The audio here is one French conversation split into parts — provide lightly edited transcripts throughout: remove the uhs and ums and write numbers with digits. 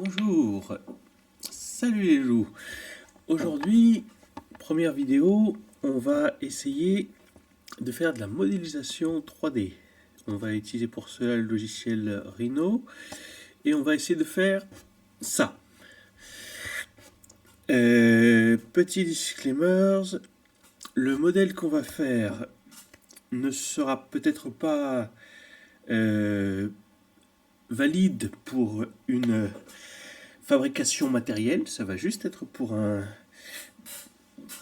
Bonjour, salut les loups. Aujourd'hui, première vidéo, on va essayer de faire de la modélisation 3D. On va utiliser pour cela le logiciel Rhino et on va essayer de faire ça. Petit disclaimer, le modèle qu'on va faire ne sera peut-être pas valide pour une fabrication matérielle, ça va juste être pour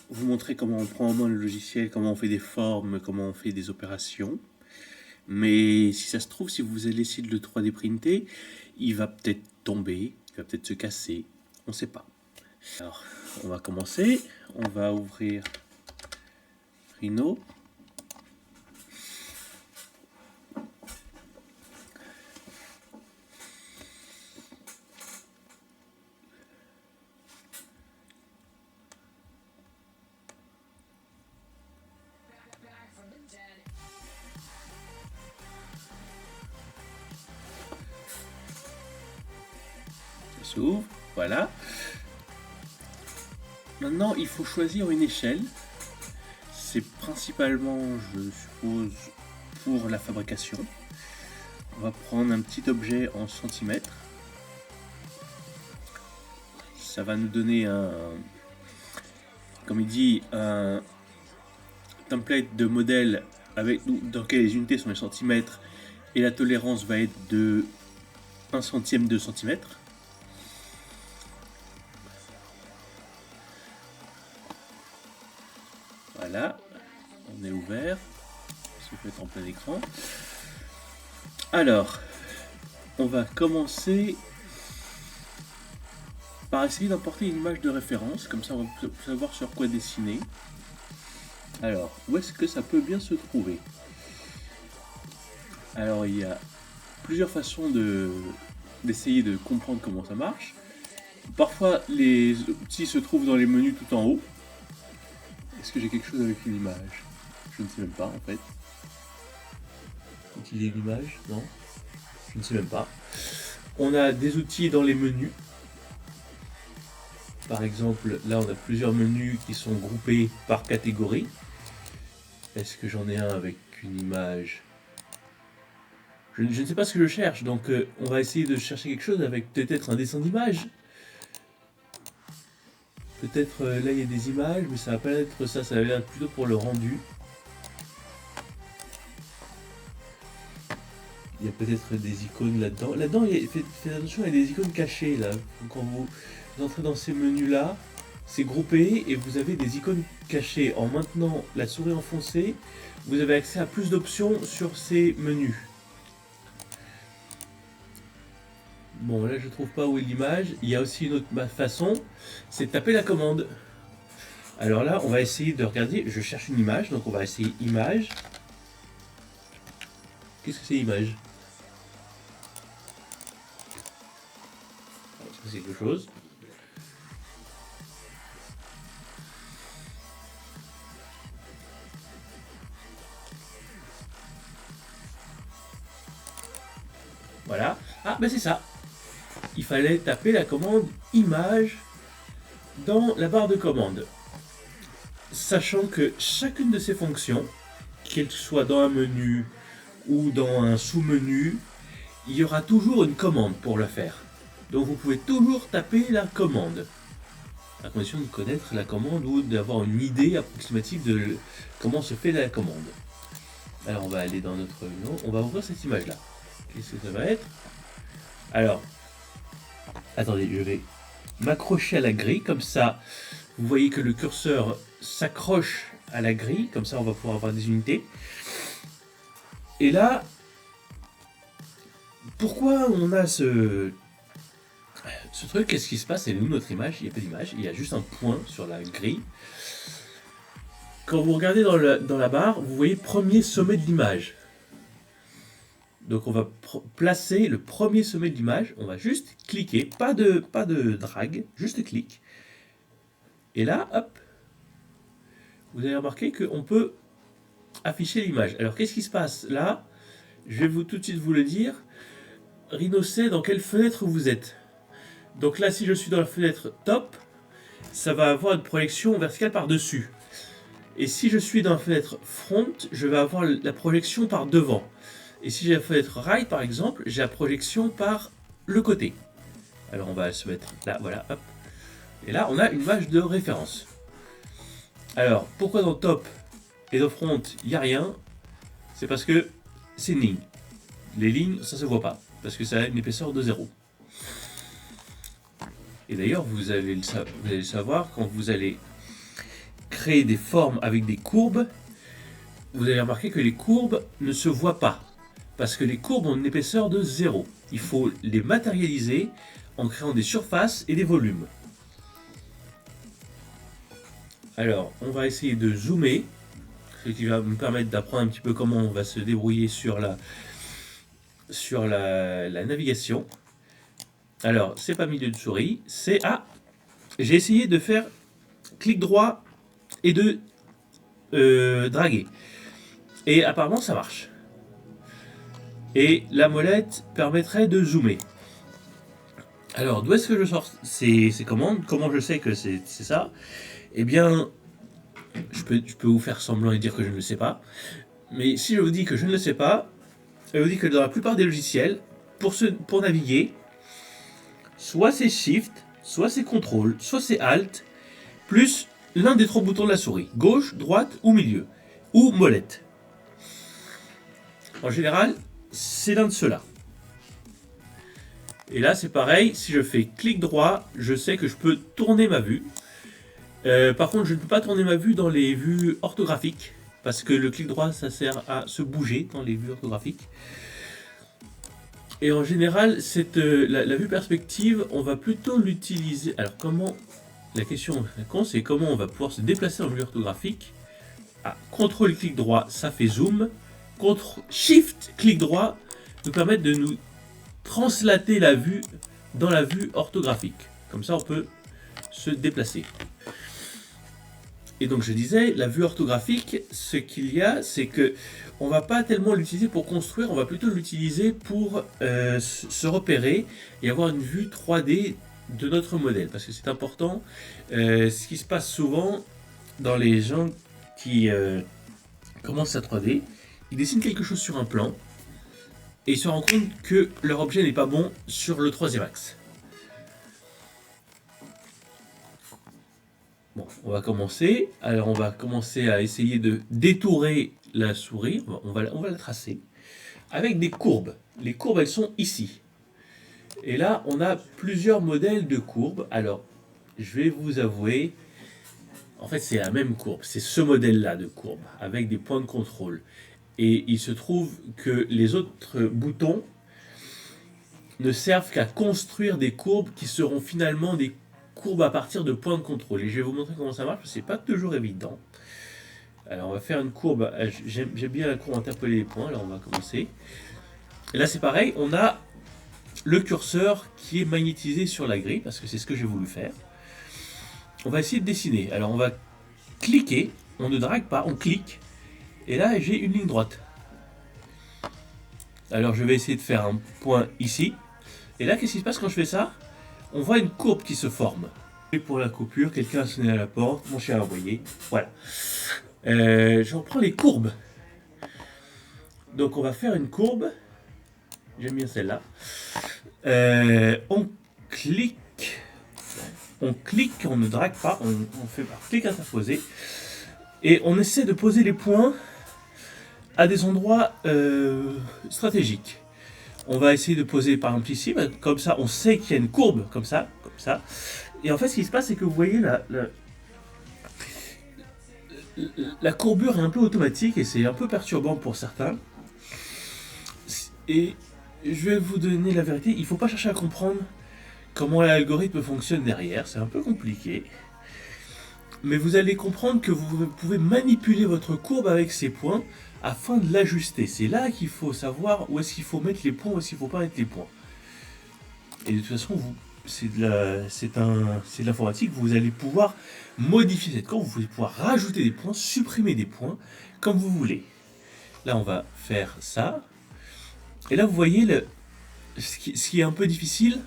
vous montrer comment on prend en main le logiciel, comment on fait des formes, comment on fait des opérations. Mais si ça se trouve, si vous allez essayer de le 3D printer, il va peut-être tomber, il va peut-être se casser, on ne sait pas. Alors, on va commencer, on va ouvrir Rhino. Ça s'ouvre, voilà. Maintenant, il faut choisir une échelle. C'est principalement, je suppose, pour la fabrication. On va prendre un petit objet en centimètres. Ça va nous donner comme il dit, un template de modèle dans lequel les unités sont les centimètres et la tolérance va être de 1 centième de centimètre. Voilà, on est ouvert, ça peut être en plein écran. Alors, on va commencer par essayer d'importer une image de référence, comme ça on va savoir sur quoi dessiner. Alors, où est-ce que ça peut bien se trouver? Alors, il y a plusieurs façons d'essayer de comprendre comment ça marche. Parfois, les outils se trouvent dans les menus tout en haut. Est-ce que j'ai quelque chose avec une image? Je ne sais même pas en fait. Utiliser une image? Non. Je ne sais même pas. On a des outils dans les menus. Par exemple, là on a plusieurs menus qui sont groupés par catégorie. Est-ce que j'en ai un avec une image? Je ne sais pas ce que je cherche, donc on va essayer de chercher quelque chose avec peut-être un dessin d'image. Peut-être là il y a des images, mais ça va pas être ça, ça va être plutôt pour le rendu. Il y a peut-être des icônes là-dedans. Là-dedans, faites attention, il y a des icônes cachées là. Quand vous entrez dans ces menus-là, c'est groupé et vous avez des icônes cachées. En maintenant la souris enfoncée, vous avez accès à plus d'options sur ces menus. Bon, là je trouve pas où est l'image. Il y a aussi une autre façon, c'est de taper la commande. Alors là, on va essayer de regarder. Je cherche une image, donc on va essayer image. Qu'est-ce que c'est image? Est-ce que c'est quelque chose? Voilà. Ah, ben c'est ça. Il fallait taper la commande image dans la barre de commande. Sachant que chacune de ces fonctions, qu'elle soit dans un menu ou dans un sous-menu, il y aura toujours une commande pour le faire. Donc vous pouvez toujours taper la commande, à condition de connaître la commande ou d'avoir une idée approximative de comment se fait la commande. Alors on va aller dans notre nom, on va ouvrir cette image là. Qu'est-ce que ça va être? Alors, attendez, je vais m'accrocher à la grille, comme ça vous voyez que le curseur s'accroche à la grille, comme ça on va pouvoir avoir des unités. Et là, pourquoi on a ce truc? Qu'est-ce qui se passe? C'est nous, notre image, il n'y a pas d'image, il y a juste un point sur la grille. Quand vous regardez dans la barre, vous voyez premier sommet de l'image. Donc on va placer le premier sommet de l'image, on va juste cliquer, pas de drag, juste clic. Et là, hop, vous avez remarqué qu'on peut afficher l'image. Alors qu'est-ce qui se passe là? Je vais tout de suite vous le dire. Rhino sait dans quelle fenêtre vous êtes. Donc là, si je suis dans la fenêtre top, ça va avoir une projection verticale par-dessus. Et si je suis dans la fenêtre front, je vais avoir la projection par devant. Et si j'ai la fenêtre right, par exemple, j'ai la projection par le côté. Alors on va se mettre là, voilà, hop. Et là, on a une image de référence. Alors, pourquoi dans top et dans front, il n'y a rien? C'est parce que c'est une ligne. Les lignes, ça ne se voit pas, parce que ça a une épaisseur de 0. Et d'ailleurs, vous allez le savoir, quand vous allez créer des formes avec des courbes, vous allez remarquer que les courbes ne se voient pas, parce que les courbes ont une épaisseur de 0. Il faut les matérialiser en créant des surfaces et des volumes. Alors, on va essayer de zoomer, ce qui va me permettre d'apprendre un petit peu comment on va se débrouiller sur la navigation. Alors, c'est pas milieu de souris, c'est... Ah, j'ai essayé de faire clic droit et de draguer. Et apparemment, ça marche. Et la molette permettrait de zoomer. Alors, d'où est-ce que je sors ces commandes? Comment je sais que c'est ça? Eh bien, je peux vous faire semblant et dire que je ne le sais pas. Mais si je vous dis que je ne le sais pas, je vous dis que dans la plupart des logiciels, pour naviguer, soit c'est Shift, soit c'est Contrôle, soit c'est Alt, plus l'un des 3 boutons de la souris, gauche, droite ou milieu, ou molette. En général, c'est l'un de ceux-là. Et là, c'est pareil, si je fais clic droit, je sais que je peux tourner ma vue. Par contre, je ne peux pas tourner ma vue dans les vues orthographiques, parce que le clic droit, ça sert à se bouger dans les vues orthographiques. Et en général, la vue perspective, on va plutôt l'utiliser. Alors, la question c'est comment on va pouvoir se déplacer en vue orthographique. CTRL clic droit, ça fait zoom. Shift clic droit nous permet de nous translater la vue dans la vue orthographique. Comme ça, on peut se déplacer. Et donc je disais, la vue orthographique, ce qu'il y a, c'est que on va pas tellement l'utiliser pour construire, on va plutôt l'utiliser pour se repérer et avoir une vue 3D de notre modèle. Parce que c'est important. Ce qui se passe souvent dans les gens qui commencent à 3D, ils dessinent quelque chose sur un plan et ils se rendent compte que leur objet n'est pas bon sur le 3e axe. Bon, on va commencer. Alors, on va commencer à essayer de détourer la souris. On va la tracer avec des courbes. Les courbes, elles sont ici. Et là, on a plusieurs modèles de courbes. Alors, je vais vous avouer, en fait, c'est la même courbe. C'est ce modèle-là de courbe avec des points de contrôle. Et il se trouve que les autres boutons ne servent qu'à construire des courbes qui seront finalement des courbes à partir de points de contrôle. Et je vais vous montrer comment ça marche, parce que c'est pas toujours évident. Alors on va faire une courbe, j'aime bien la courbe interpeller les points, alors on va commencer. Et là c'est pareil, on a le curseur qui est magnétisé sur la grille, parce que c'est ce que j'ai voulu faire. On va essayer de dessiner. Alors on va cliquer, on ne drague pas, on clique. Et là j'ai une ligne droite. Alors je vais essayer de faire un point ici. Et là qu'est-ce qui se passe quand je fais ça? On voit une courbe qui se forme. Et pour la coupure, quelqu'un a sonné à la porte, mon chien a envoyé. Voilà. Je reprends les courbes. Donc on va faire une courbe. J'aime bien celle-là. On clique, on ne drague pas, on fait par clic interposé. Et on essaie de poser les points à des endroits stratégiques. On va essayer de poser par exemple ici, comme ça on sait qu'il y a une courbe, comme ça. Et en fait ce qui se passe c'est que vous voyez la courbure est un peu automatique et c'est un peu perturbant pour certains. Et je vais vous donner la vérité, il ne faut pas chercher à comprendre comment l'algorithme fonctionne derrière, c'est un peu compliqué. Mais vous allez comprendre que vous pouvez manipuler votre courbe avec ces points afin de l'ajuster. C'est là qu'il faut savoir où est-ce qu'il faut mettre les points, où est-ce qu'il ne faut pas mettre les points. Et de toute façon, c'est de l'informatique, vous allez pouvoir modifier cette courbe, vous allez pouvoir rajouter des points, supprimer des points, comme vous voulez. Là, on va faire ça. Et là, vous voyez, ce qui est un peu difficile,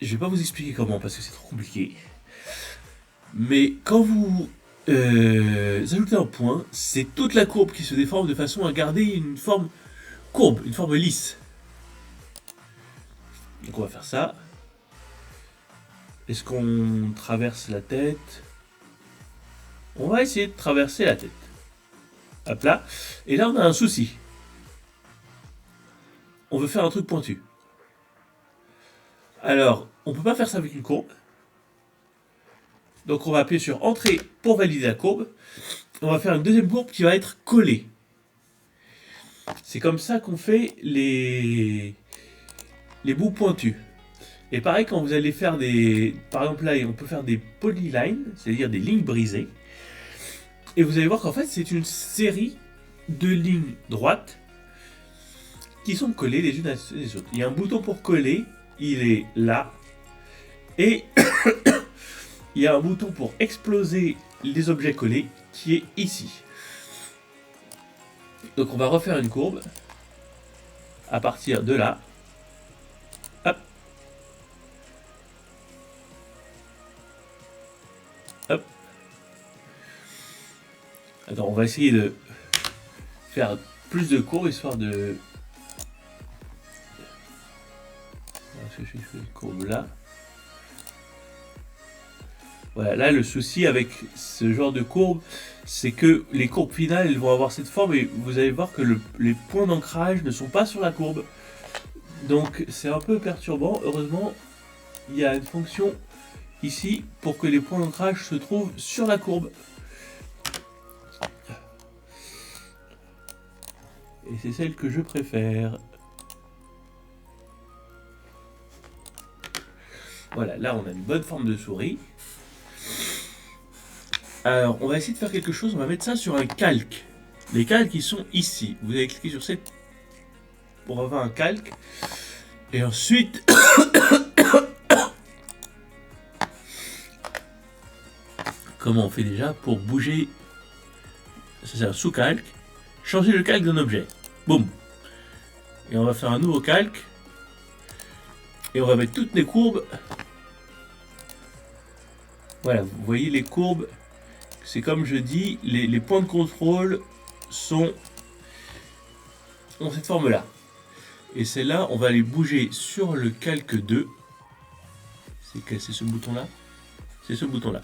Je vais pas vous expliquer comment parce que c'est trop compliqué. Mais quand vous ajoutez un point, c'est toute la courbe qui se déforme de façon à garder une forme courbe, une forme lisse. Donc on va faire ça. Est-ce qu'on traverse la tête? On va essayer de traverser la tête. Hop là. Et là on a un souci. On veut faire un truc pointu. Alors, on peut pas faire ça avec une courbe. Donc on va appuyer sur Entrée pour valider la courbe. On va faire une deuxième courbe qui va être collée. C'est comme ça qu'on fait les bouts pointus. Et pareil, quand vous allez faire des... Par exemple là, on peut faire des polylines, c'est-à-dire des lignes brisées. Et vous allez voir qu'en fait, c'est une série de lignes droites qui sont collées les unes à les autres. Il y a un bouton pour coller, il est là. Et il y a un bouton pour exploser les objets collés qui est ici. Donc on va refaire une courbe à partir de là. Hop. Hop. Attends, on va essayer de faire plus de courbes histoire de... Est-ce que je fais une courbe là? Voilà, là le souci avec ce genre de courbe, c'est que les courbes finales elles vont avoir cette forme et vous allez voir que les points d'ancrage ne sont pas sur la courbe. Donc c'est un peu perturbant. Heureusement, il y a une fonction ici pour que les points d'ancrage se trouvent sur la courbe. Et c'est celle que je préfère. Voilà, là on a une bonne forme de souris. Alors, on va essayer de faire quelque chose, on va mettre ça sur un calque. Les calques, ils sont ici. Vous allez cliquer sur cette pour avoir un calque. Et ensuite... Comment on fait déjà pour bouger? Ça c'est un sous-calque. Changer le calque d'un objet. Boum. Et on va faire un nouveau calque. Et on va mettre toutes les courbes. Voilà, vous voyez les courbes. C'est comme je dis, les points de contrôle ont cette forme-là. Et celle-là, on va les bouger sur le calque 2. C'est ce bouton-là? C'est ce bouton-là.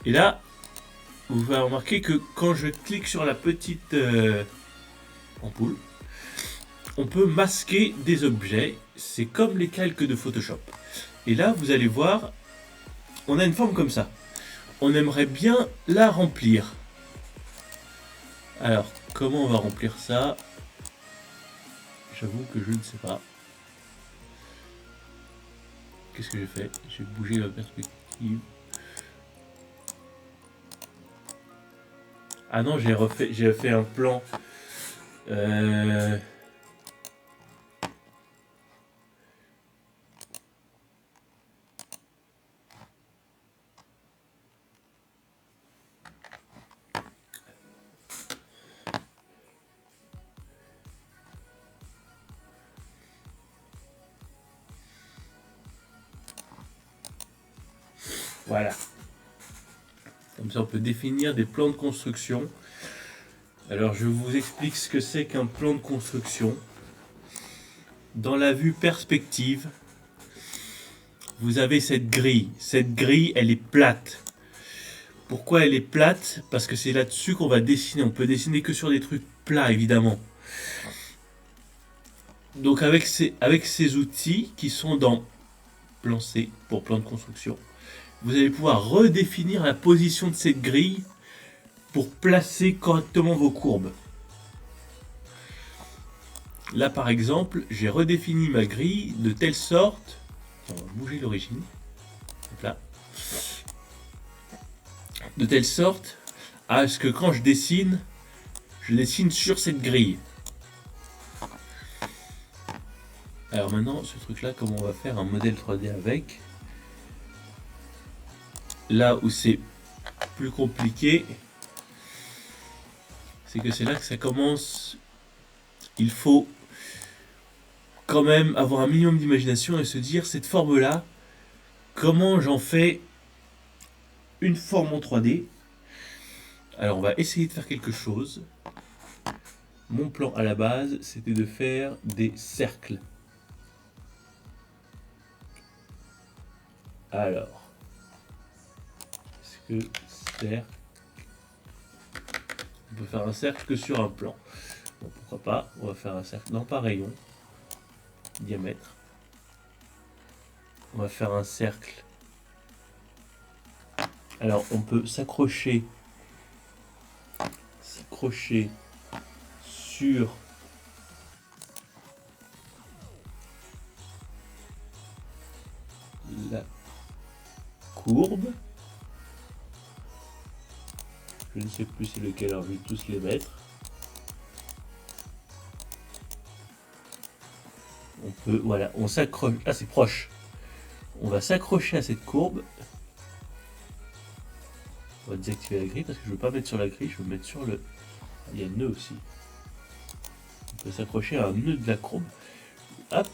Et là, vous allez remarquer que quand je clique sur la petite ampoule, on peut masquer des objets. C'est comme les calques de Photoshop. Et là, vous allez voir, on a une forme comme ça. On aimerait bien la remplir. Alors, comment on va remplir ça? J'avoue que je ne sais pas. Qu'est-ce que j'ai fait? J'ai bougé la perspective. Ah non, j'ai fait un plan. Voilà. Comme ça, on peut définir des plans de construction. Alors, je vous explique ce que c'est qu'un plan de construction. Dans la vue perspective, vous avez cette grille. Cette grille, elle est plate. Pourquoi elle est plate? Parce que c'est là-dessus qu'on va dessiner. On peut dessiner que sur des trucs plats, évidemment. Donc, avec ces outils qui sont dans Plan C, pour plan de construction, vous allez pouvoir redéfinir la position de cette grille pour placer correctement vos courbes. Là par exemple, j'ai redéfini ma grille de telle sorte, on va bouger l'origine, là, de telle sorte à ce que quand je dessine sur cette grille. Alors maintenant, ce truc là, comment on va faire un modèle 3D avec? Là où c'est plus compliqué, c'est que c'est là que ça commence. Il faut quand même avoir un minimum d'imagination et se dire cette forme là, comment j'en fais une forme en 3D. Alors on va essayer de faire quelque chose. Mon plan à la base, c'était de faire des cercles. Alors, est-ce que cercle, on peut faire un cercle que sur un plan. Bon, pourquoi pas, on va faire un cercle, non pas rayon, diamètre. On va faire un cercle. Alors on peut s'accrocher sur la courbe. Je ne sais plus c'est lequel, alors je vais tous les mettre. On peut, voilà, on s'accroche, ah c'est proche. On va s'accrocher à cette courbe. On va désactiver la grille parce que je ne veux pas mettre sur la grille, je veux mettre sur le... Il y a un nœud aussi. On peut s'accrocher à un nœud de la courbe. Hop.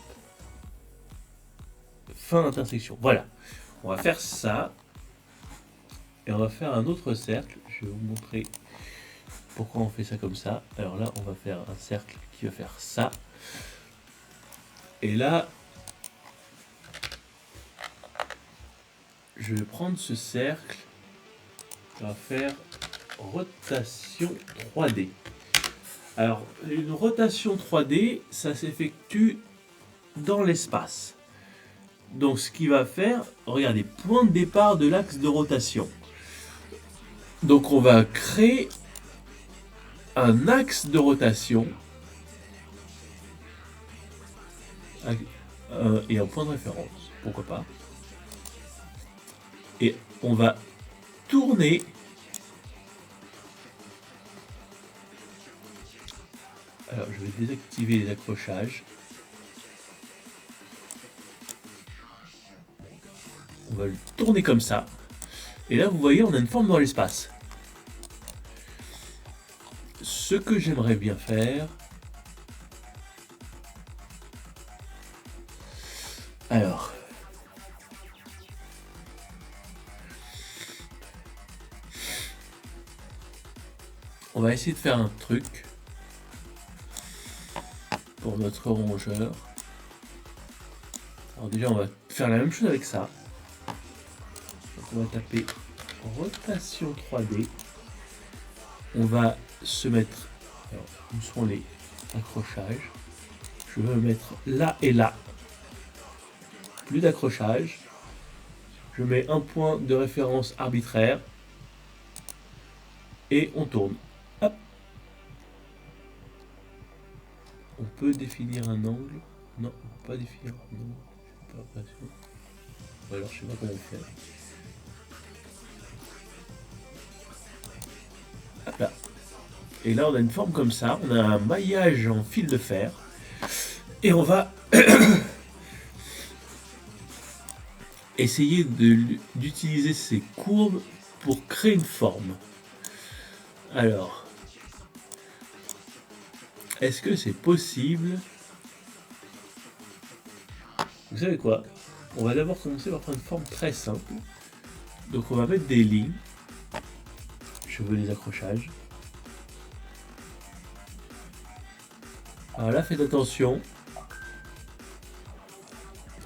Fin d'intersection. Voilà. On va faire ça. Et on va faire un autre cercle. Je vais vous montrer pourquoi on fait ça comme ça. Alors là, on va faire un cercle qui va faire ça. Et là, je vais prendre ce cercle. On va faire rotation 3D. Alors, une rotation 3D, ça s'effectue dans l'espace. Donc, ce qui va faire, regardez, point de départ de l'axe de rotation. Donc, on va créer un axe de rotation et un point de référence, pourquoi pas. Et on va tourner alors je vais désactiver les accrochages. On va le tourner comme ça. Et là vous voyez on a une forme dans l'espace. Ce que j'aimerais bien faire, alors on va essayer de faire un truc pour notre rongeur. Alors déjà on va faire la même chose avec ça. Donc on va taper rotation 3D. On va se mettre, alors où sont les accrochages? Je veux me mettre là et là. Plus d'accrochage. Je mets un point de référence arbitraire. Et on tourne. Hop. On peut définir un angle. Non, on peut pas définir un angle. J'ai pas l'impression. Ou alors je sais pas comment faire. Hop là. Et là on a une forme comme ça. On a un maillage en fil de fer. Et on va essayer d'utiliser ces courbes pour créer une forme. Alors, est-ce que c'est possible? Vous savez quoi? On va d'abord commencer par faire une forme très simple. Donc on va mettre des lignes. Je veux les accrochages. Alors là, faites attention.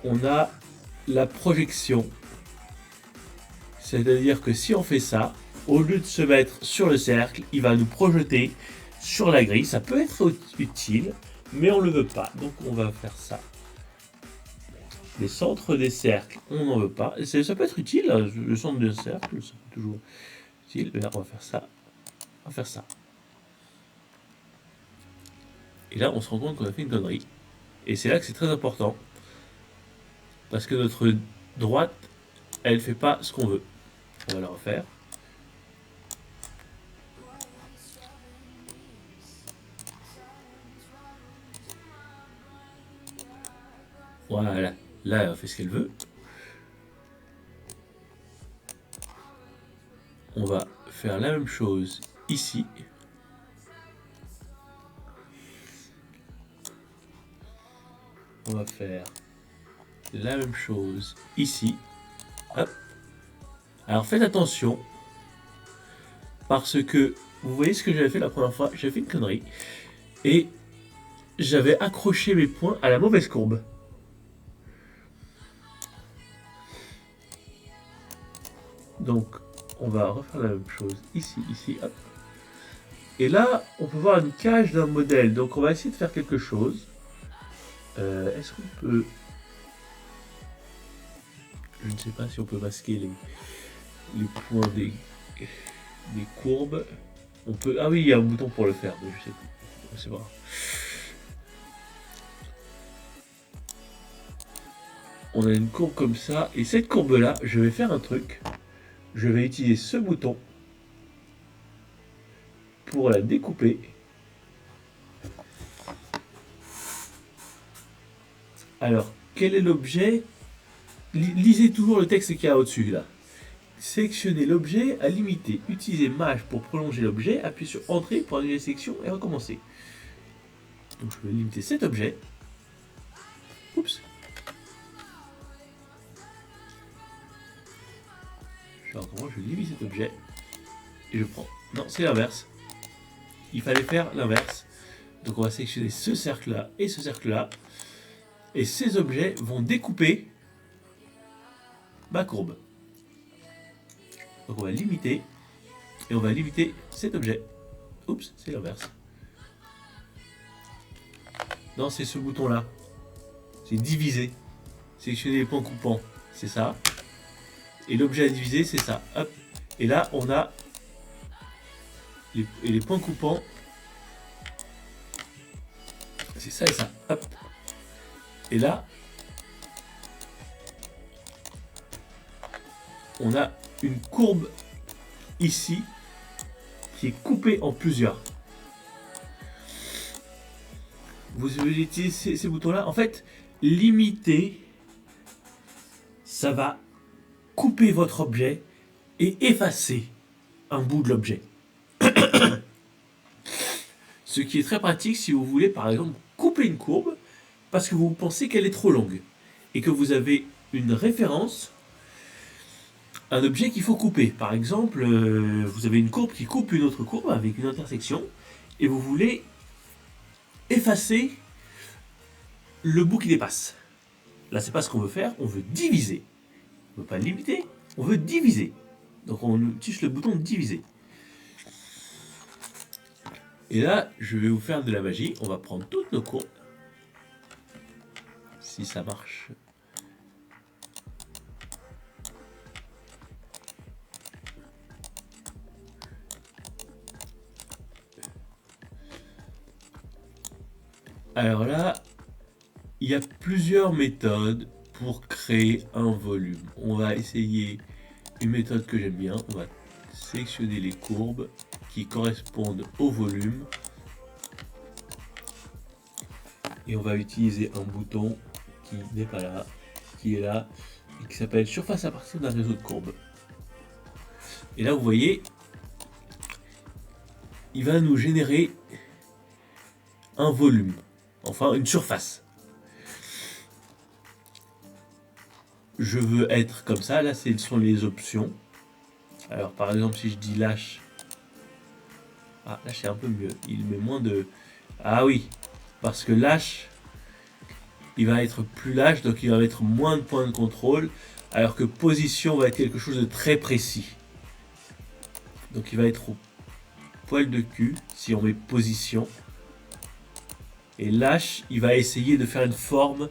On a la projection. C'est-à-dire que si on fait ça, au lieu de se mettre sur le cercle, il va nous projeter sur la grille. Ça peut être utile, mais on ne le veut pas. Donc on va faire ça. Les centres des cercles, on n'en veut pas. Ça peut être utile, le centre d'un cercle, c'est toujours utile. Là, on va faire ça. On va faire ça. Et là, on se rend compte qu'on a fait une connerie. Et c'est là que c'est très important. Parce que notre droite, elle ne fait pas ce qu'on veut. On va la refaire. Voilà. Là, elle fait ce qu'elle veut. On va faire la même chose ici. On va faire la même chose ici. Hop. Alors faites attention, parce que vous voyez ce que j'avais fait la première fois, j'avais fait une connerie, et j'avais accroché mes points à la mauvaise courbe. Donc on va refaire la même chose ici, ici, hop. Et là, on peut voir une cage d'un modèle, donc on va essayer de faire quelque chose. Est-ce qu'on peut... Je ne sais pas si on peut masquer les points des courbes. On peut... Ah oui, il y a un bouton pour le faire, mais je sais plus. C'est pas grave. On a une courbe comme ça, et cette courbe-là, je vais faire un truc. Je vais utiliser ce bouton pour la découper. Alors, quel est l'objet? Lisez toujours le texte qu'il y a au-dessus, là. Sélectionnez l'objet à limiter. Utilisez Maj pour prolonger l'objet. Appuyez sur Entrée pour annuler la sélection et recommencer. Donc je vais limiter cet objet. Oups. Je recommence, je limite cet objet. Et je prends. Non, c'est l'inverse. Il fallait faire l'inverse. Donc on va sélectionner ce cercle-là et ce cercle-là. Et ces objets vont découper ma courbe. Donc on va limiter. Et on va limiter cet objet. Oups, c'est l'inverse. Non, c'est ce bouton-là. C'est diviser. Sélectionner les points coupants. C'est ça. Et l'objet à diviser, c'est ça. Hop. Et là, on a les points coupants. C'est ça et ça. Hop. Et là, on a une courbe ici qui est coupée en plusieurs. Vous utilisez ces boutons-là. En fait, limiter, ça va couper votre objet et effacer un bout de l'objet. Ce qui est très pratique si vous voulez, par exemple, couper une courbe parce que vous pensez qu'elle est trop longue et que vous avez une référence, un objet qu'il faut couper. Par exemple, vous avez une courbe qui coupe une autre courbe avec une intersection et vous voulez effacer le bout qui dépasse. Là, c'est pas ce qu'on veut faire, on veut diviser. On ne veut pas limiter, on veut diviser. Donc on utilise le bouton diviser. Et là, je vais vous faire de la magie. On va prendre toutes nos courbes. Si ça marche. Alors là, il y a plusieurs méthodes pour créer un volume. On va essayer une méthode que j'aime bien. On va sélectionner les courbes qui correspondent au volume. Et on va utiliser un bouton qui n'est pas là, qui est là, et qui s'appelle surface à partir d'un réseau de courbes. Et là, vous voyez, il va nous générer un volume, enfin une surface. Je veux être comme ça, là, ce sont les options. Alors, par exemple, si je dis lâche, ah, là, c'est un peu mieux. Il met moins de... Ah oui, parce que lâche, il va être plus lâche, donc il va mettre moins de points de contrôle, alors que position va être quelque chose de très précis. Donc il va être au poil de cul, si on met position. Et lâche, il va essayer de faire une forme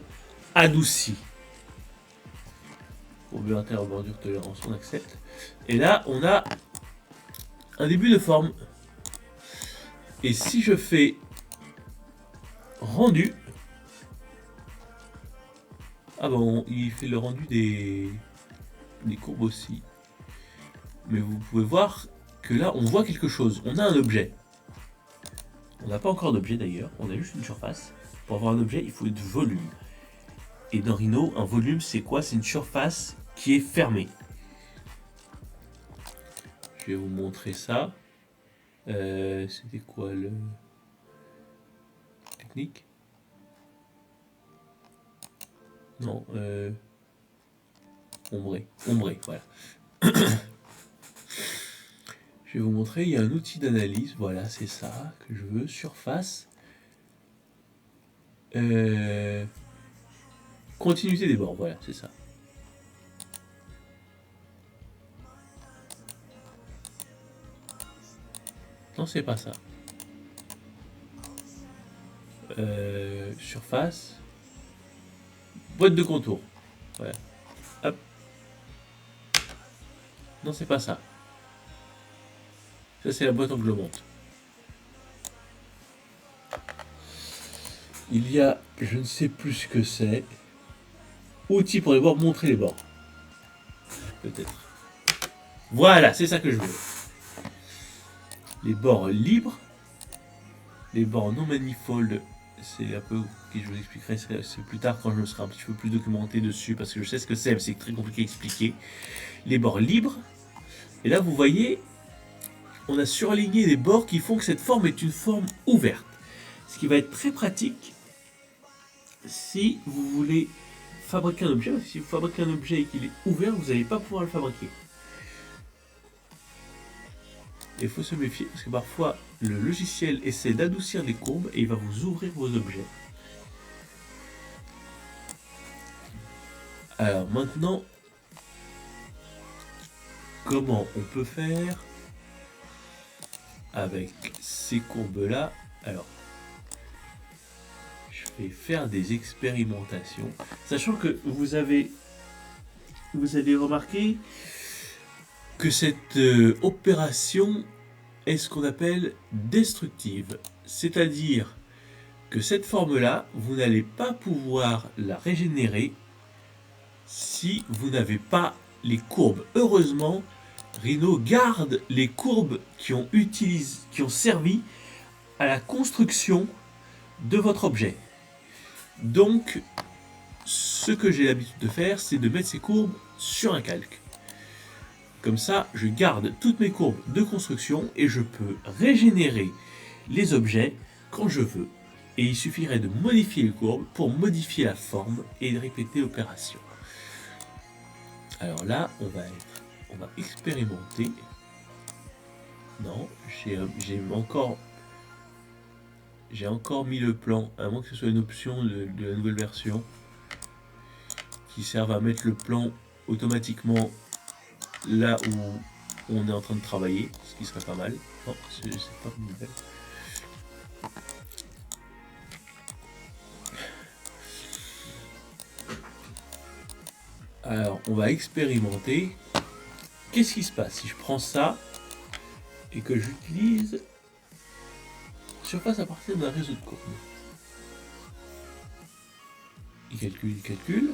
adoucie. Courbe interne, bordure, tolérance, on accepte. Et là, on a un début de forme. Et si je fais rendu, ah bon, il fait le rendu des courbes aussi. Mais vous pouvez voir que là, on voit quelque chose. On a un objet. On n'a pas encore d'objet d'ailleurs, on a juste une surface. Pour avoir un objet, il faut du volume. Et dans Rhino, un volume, c'est quoi? C'est une surface qui est fermée. Je vais vous montrer ça. C'était quoi le technique? Non. ombré, voilà. Je vais vous montrer, il y a un outil d'analyse, voilà, c'est ça que je veux, surface. Continuité des bords, voilà, c'est ça. Non, c'est pas ça. Surface. Boîte de contour. Voilà. Hop. Non, c'est pas ça. Ça, c'est la boîte englobante. Il y a, je ne sais plus ce que c'est. Outils pour les bords, montrer les bords. Peut-être. Voilà, c'est ça que je veux. Les bords libres. Les bords non manifold. C'est un peu, je vous expliquerai c'est plus tard quand je me serai un petit peu plus documenté dessus, parce que je sais ce que c'est, mais c'est très compliqué à expliquer. Les bords libres. Et là, vous voyez, on a surligné des bords qui font que cette forme est une forme ouverte. Ce qui va être très pratique si vous voulez fabriquer un objet. Si vous fabriquez un objet et qu'il est ouvert, vous n'allez pas pouvoir le fabriquer. Il faut se méfier parce que parfois le logiciel essaie d'adoucir les courbes et il va vous ouvrir vos objets. Alors maintenant, comment on peut faire avec ces courbes-là? Alors, je vais faire des expérimentations, sachant que vous allez remarquer que cette opération est ce qu'on appelle destructive. C'est-à-dire que cette forme-là, vous n'allez pas pouvoir la régénérer si vous n'avez pas les courbes. Heureusement, Rhino garde les courbes qui ont servi à la construction de votre objet. Donc, ce que j'ai l'habitude de faire, c'est de mettre ces courbes sur un calque. Comme ça, je garde toutes mes courbes de construction et je peux régénérer les objets quand je veux. Et il suffirait de modifier les courbes pour modifier la forme et de répéter l'opération. Alors là, on va expérimenter. Non, j'ai encore mis le plan, à moins que ce soit une option de la nouvelle version qui serve à mettre le plan automatiquement là où on est en train de travailler, ce qui serait pas mal. Non, c'est pas une nouvelle. Alors, on va expérimenter. Qu'est-ce qui se passe si je prends ça et que j'utilise surface à partir d'un réseau de courbes? Il calcule.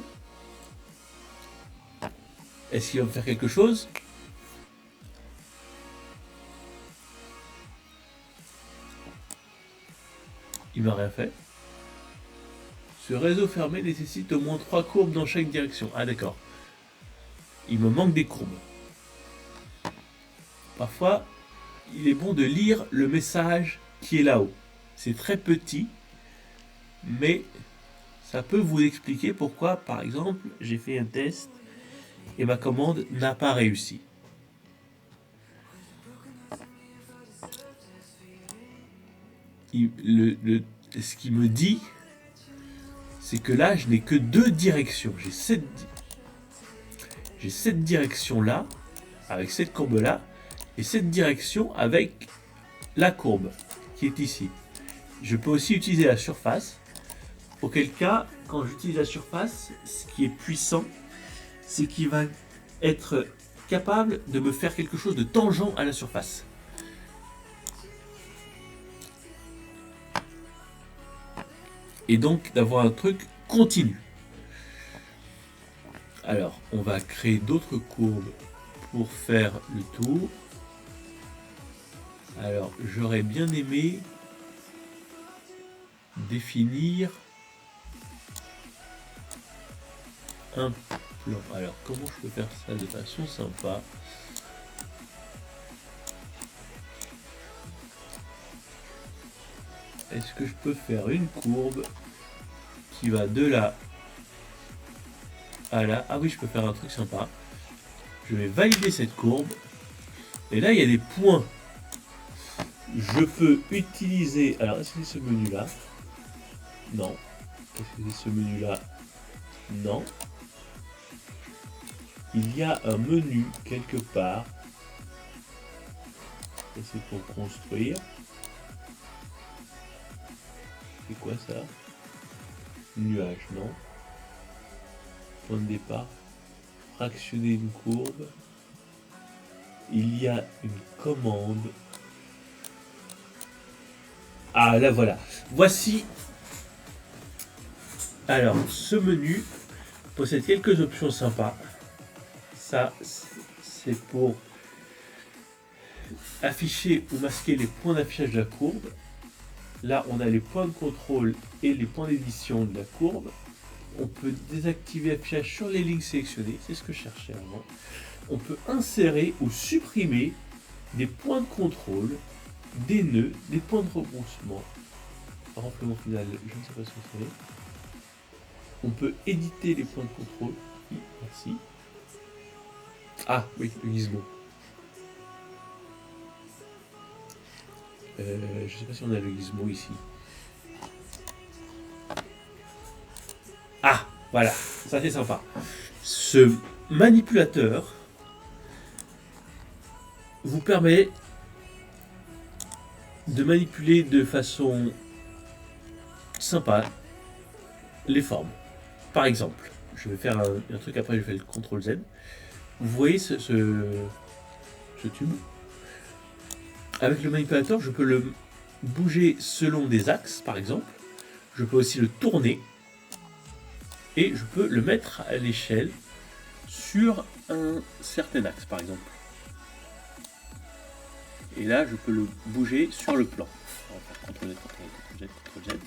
Est-ce qu'il va me faire quelque chose? Il m'a rien fait. Ce réseau fermé nécessite au moins 3 courbes dans chaque direction. Ah d'accord. Il me manque des courbes. Parfois, il est bon de lire le message qui est là-haut. C'est très petit, mais ça peut vous expliquer pourquoi, par exemple, j'ai fait un test et ma commande n'a pas réussi. Ce qu'il me dit, c'est que là, je n'ai que 2 directions. J'ai cette direction-là, avec cette courbe-là, et cette direction avec la courbe qui est ici. Je peux aussi utiliser la surface, auquel cas, quand j'utilise la surface, ce qui est puissant, c'est qu'il va être capable de me faire quelque chose de tangent à la surface. Et donc d'avoir un truc continu. Alors, on va créer d'autres courbes pour faire le tour. Alors, j'aurais bien aimé définir un plan. Alors, comment je peux faire ça de façon sympa? Est-ce que je peux faire une courbe qui va de là Ah là, ah oui, je peux faire un truc sympa. Je vais valider cette courbe. Et là, il y a des points. Je peux utiliser... Alors, est-ce que c'est ce menu-là? Non. Est-ce que c'est ce menu-là? Non. Il y a un menu quelque part. Et c'est pour construire. C'est quoi ça? Nuage, non. Point de départ. Fractionner une courbe. Il y a une commande. Ah, là voilà. Voici. Alors, ce menu possède quelques options sympas. Ça, c'est pour afficher ou masquer les points d'affichage de la courbe. Là, on a les points de contrôle et les points d'édition de la courbe. On peut désactiver l'affichage sur les lignes sélectionnées. C'est ce que je cherchais avant. On peut insérer ou supprimer des points de contrôle, des nœuds, des points de rebroussement. Remplement final, je ne sais pas ce que c'est. On peut éditer les points de contrôle. Oui, merci. Ah oui, le gizmo. Je ne sais pas si on a le gizmo ici. Ah, voilà, ça c'est sympa. Ce manipulateur vous permet de manipuler de façon sympa les formes. Par exemple, je vais faire un truc après, je fais le CTRL Z. Vous voyez ce tube? Avec le manipulateur, je peux le bouger selon des axes, par exemple. Je peux aussi le tourner. Et je peux le mettre à l'échelle sur un certain axe, par exemple. Et là, je peux le bouger sur le plan. On va faire CTRL Z, CTRL Z, CTRL Z.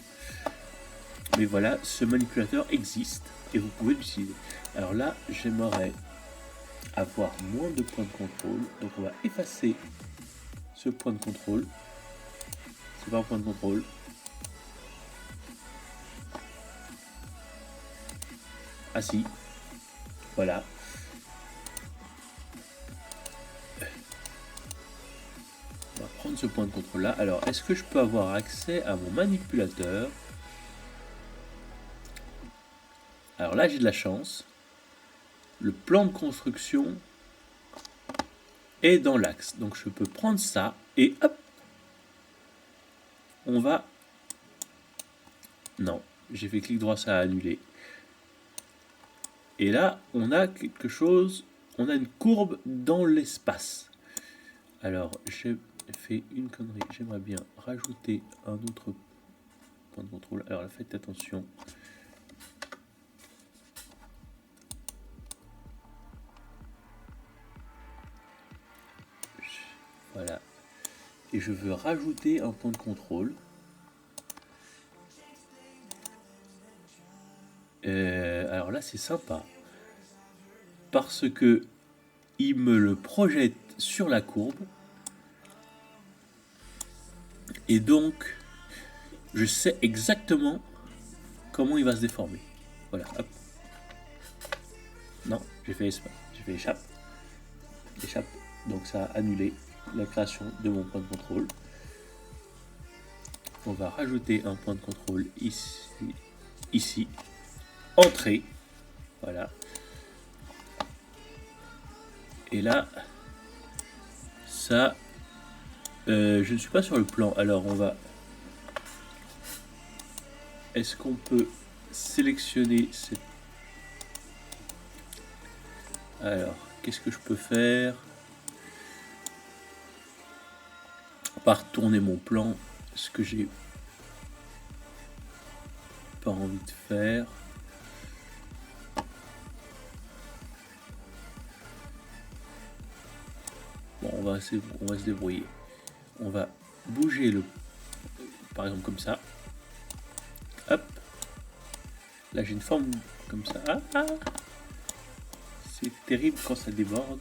Mais voilà, ce manipulateur existe et vous pouvez l'utiliser. Alors là, j'aimerais avoir moins de points de contrôle. Donc on va effacer ce point de contrôle. C'est pas un point de contrôle. Ah si. Voilà. On va prendre ce point de contrôle là. Alors, est-ce que je peux avoir accès à mon manipulateur? Alors là, j'ai de la chance. Le plan de construction est dans l'axe. Donc je peux prendre ça et hop, on va... Non, j'ai fait clic droit, ça a annulé. Et là, on a quelque chose, on a une courbe dans l'espace. Alors, j'ai fait une connerie. J'aimerais bien rajouter un autre point de contrôle. Alors là, faites attention. Voilà. Et je veux rajouter un point de contrôle. Alors là, c'est sympa. Parce que il me le projette sur la courbe. Et donc, je sais exactement comment il va se déformer. Voilà, hop. Non, j'ai fait échappe. Échappe. Donc ça a annulé la création de mon point de contrôle. On va rajouter un point de contrôle ici. Entrée. Voilà. Et là, ça, je ne suis pas sur le plan. Alors on va... Est-ce qu'on peut sélectionner cette... Alors, qu'est-ce que je peux faire? Pas retourner mon plan, ce que j'ai pas envie de faire. Bon, on va se débrouiller. On va bouger le... Par exemple comme ça. Hop. Là j'ai une forme comme ça. Ah. C'est terrible quand ça déborde.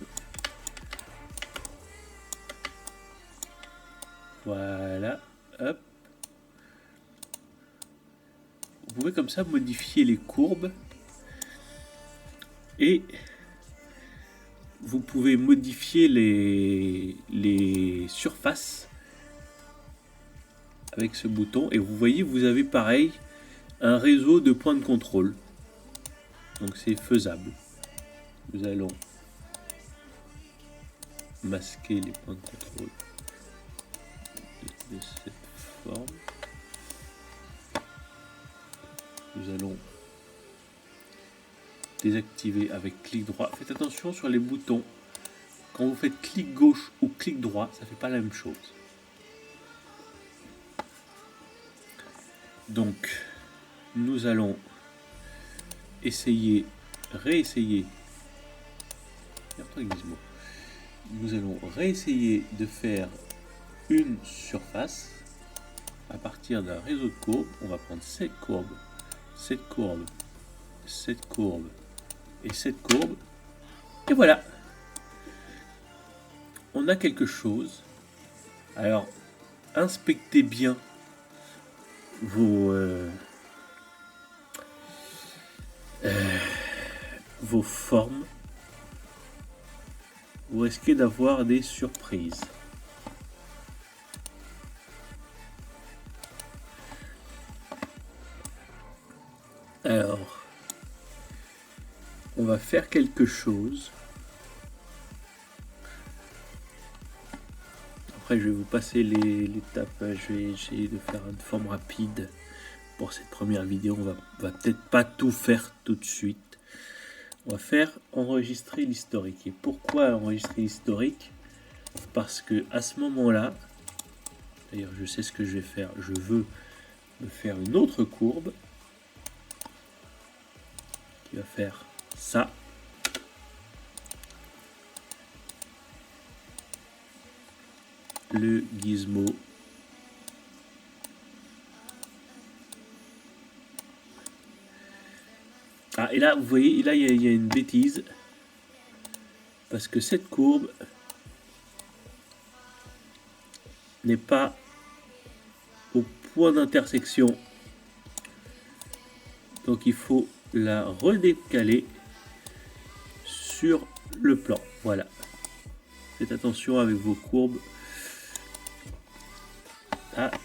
Voilà. Hop. Vous pouvez comme ça modifier les courbes. Et vous pouvez modifier les surfaces avec ce bouton. Et vous voyez, vous avez pareil un réseau de points de contrôle. Donc c'est faisable. Nous allons masquer les points de contrôle de cette forme. Nous allons désactiver avec clic droit. Faites attention sur les boutons. Quand vous faites clic gauche ou clic droit, ça ne fait pas la même chose. Donc, nous allons réessayer. Nous allons réessayer de faire une surface à partir d'un réseau de courbes. On va prendre cette courbe, cette courbe, cette courbe et cette courbe. Et voilà, on a quelque chose. Alors, inspectez bien vos formes. Vous risquez d'avoir des surprises. Alors, on va faire quelque chose. Après, je vais vous passer l'étape. Je vais essayer de faire une forme rapide pour cette première vidéo. On va peut-être pas tout faire tout de suite. On va faire enregistrer l'historique. Et pourquoi enregistrer l'historique? Parce que à ce moment-là, d'ailleurs, je sais ce que je vais faire. Je veux me faire une autre courbe qui va faire ça. Le gizmo et là vous voyez, là il y a une bêtise parce que cette courbe n'est pas au point d'intersection, donc il faut la redécaler sur le plan. Voilà, faites attention avec vos courbes.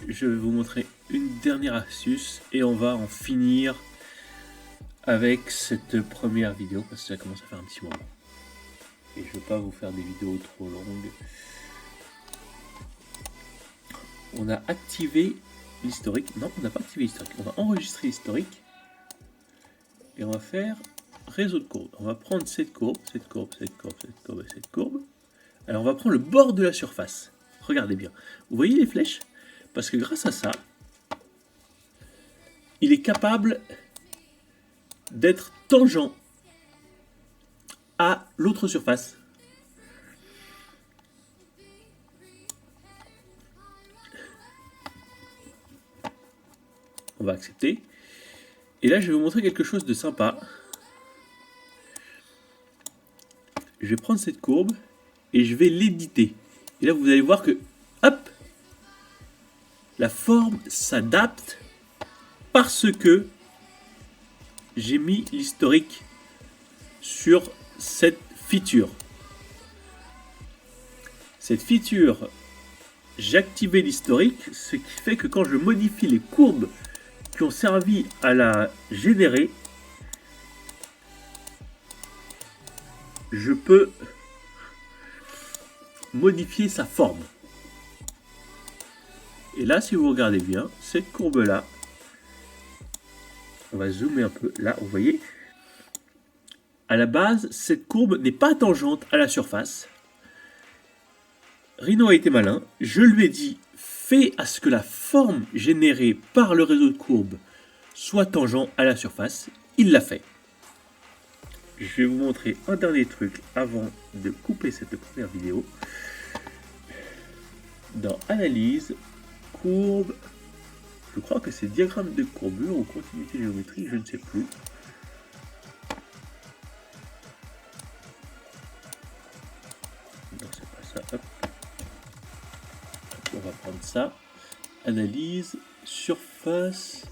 Je vais vous montrer une dernière astuce et on va en finir avec cette première vidéo parce que ça commence à faire un petit moment. Et je ne veux pas vous faire des vidéos trop longues. On a activé l'historique. Non, on n'a pas activé l'historique. On va enregistrer l'historique. Et on va faire réseau de courbes. On va prendre cette courbe, cette courbe, cette courbe, cette courbe et cette courbe. Alors on va prendre le bord de la surface. Regardez bien. Vous voyez les flèches? Parce que grâce à ça, il est capable d'être tangent à l'autre surface. On va accepter. Et là, je vais vous montrer quelque chose de sympa. Je vais prendre cette courbe et je vais l'éditer. Et là, vous allez voir que, hop, la forme s'adapte parce que j'ai mis l'historique sur cette feature. Cette feature, j'ai activé l'historique, ce qui fait que quand je modifie les courbes qui ont servi à la générer, je peux modifier sa forme. Et là, si vous regardez bien, cette courbe-là, on va zoomer un peu. Là, vous voyez, à la base, cette courbe n'est pas tangente à la surface. Rhino a été malin. Je lui ai dit, fais à ce que la forme générée par le réseau de courbes soit tangent à la surface. Il l'a fait. Je vais vous montrer un dernier truc avant de couper cette première vidéo. Dans Analyse, courbe, je crois que c'est diagramme de courbure ou continuité géométrique, je ne sais plus. Non, c'est pas ça. Hop. On va prendre ça. Analyse, surface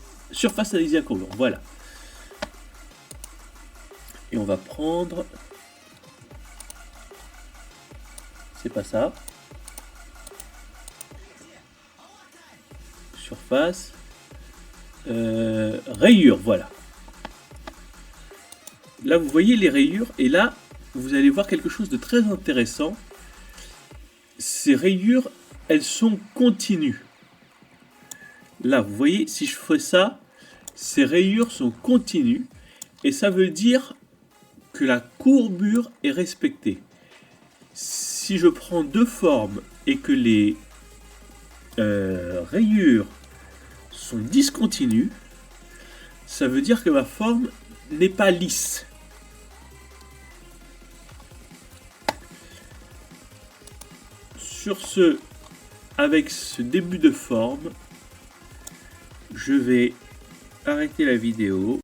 analysée à courbure. Voilà. Et on va prendre... C'est pas ça. Surface. Rayures, voilà. Là, vous voyez les rayures. Et là, vous allez voir quelque chose de très intéressant. Ces rayures, elles sont continues. Là, vous voyez, si je fais ça, ces rayures sont continues. Et ça veut dire que la courbure est respectée. Si je prends deux formes et que les rayures sont discontinues, ça veut dire que ma forme n'est pas lisse. Sur ce, avec ce début de forme, je vais arrêter la vidéo.